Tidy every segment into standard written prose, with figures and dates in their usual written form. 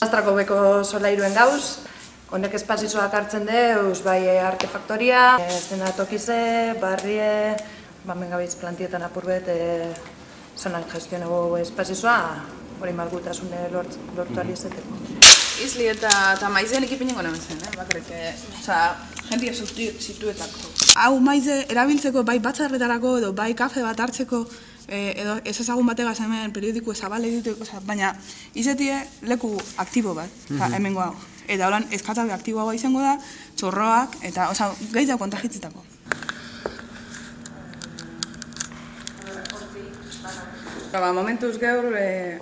Astrako beko solairuen gauz, honek espazizoak hartzen deuz, bai artefaktoria, zena tokize, barrie, mengabiz plantietan apurbet, zonan gestionago espazizoa, hori malgutasune lortu alizeteko. Izli eta maizen ekipinen gona bezen, bakarrik, jentia situetako. Hau maize erabiltzeko bai batzarretarako edo bai kafe bat hartzeko edo ez ezagun bategaz hemen periodiko zabal egiteko, baina izetie leku aktibo bat, hemengo hau. Eta holan eskatzabe aktiboagoa izango da, txorroak eta gehiago kontagitzitako. Momentuz gaur,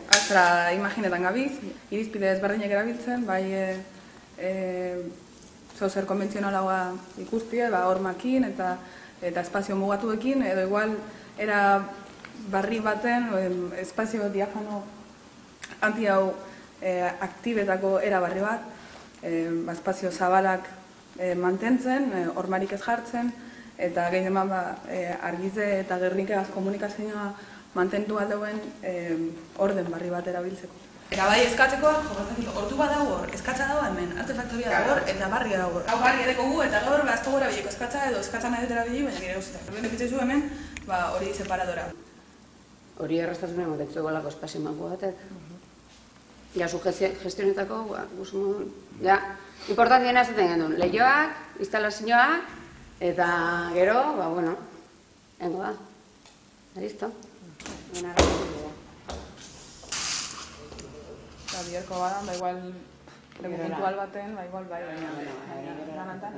Astra imaginetan gabiz, irizpide ezberdinak erabiltzen, bai zer konbentzionalagoa ikustie, hormakin eta espazio mugatuekin, edo igual era barri baten, espazio diafano anti-hau aktibetako era barri bat, espazio zabalak mantentzen, hormarik ez jartzen, eta gehi deman argize eta gernikegaz komunikazioa mantentu aldeuen orden barri bat erabiltzeko. Eta bai eskatzeko, ordu bat dago hor, eskatza dago hemen, artefaktoria dago hor, eta barria dago hor. Hau barri edeko gu, eta gaur gazto gora bileko eskatza edo eskatza nahi dutera bili, baina gire gauzitak. Hemen ekitzaizu hemen, hori separadora. Hori erraztasuna emotetzu egolako espazio mango batek. Ja, zu gestionetako, guzumun, ja, importantiena zaten gendun, lehioak, instalazioak, eta gero, bueno, hengo da. Listo. Biherko badan, igual leku puntual baten, igual bai, baina lanantan.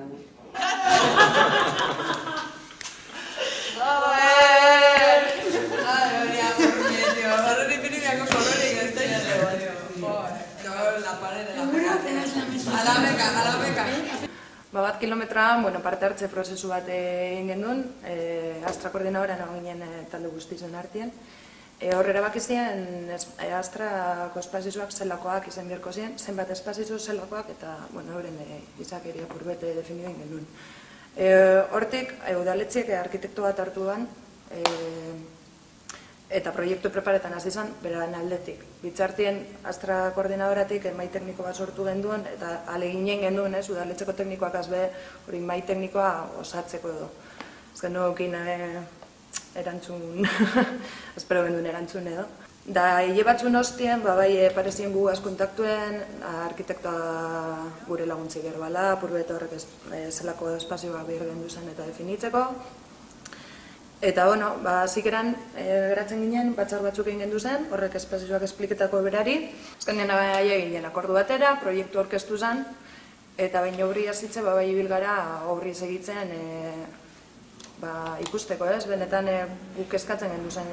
Bat kilometroan parte hartze prozesu bat egin gendun, Astra koordinadoran ginen talde guztizen artien. Hor erabaki ziren Astrako espazizoak zelakoak izan beharko ziren, zenbat espazizo zelakoak eta horren izakeria purbete definioen genuen. Hortik, udaletxeak arkitekto bat hartu ban, eta proiektu preparetan hasi izan, beraren aldetik. Bitzartien Astra koordinadoratik mai tekniko bat sortu genduen, eta aleginen genduen, udaletxeko teknikoak azbe, hori mai teknikoa osatzeko edo. Ez genuen erantzun, espero genduen erantzun edo. Da, hile batzun hostien, bai parezien gu kontaktuen, arkitektoa gure laguntzi gerbala, purbete horrek zelako espazioa behar gendu zen eta definitzeko. Eta, zikeran geratzen ginen, batzar batzuk egin gendu zen, horrek espazioak espliketako berari. Ezkenean aia ginen akordu batera, proiektu orkestu zen, eta baina obri hasitze, bai ibilgara obri segitzen ikusteko, benetan guk eskatzen gendu zen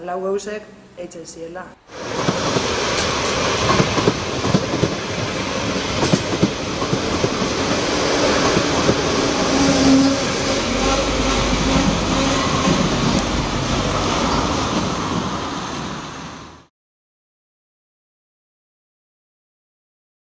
lau eusek eitzen ziela.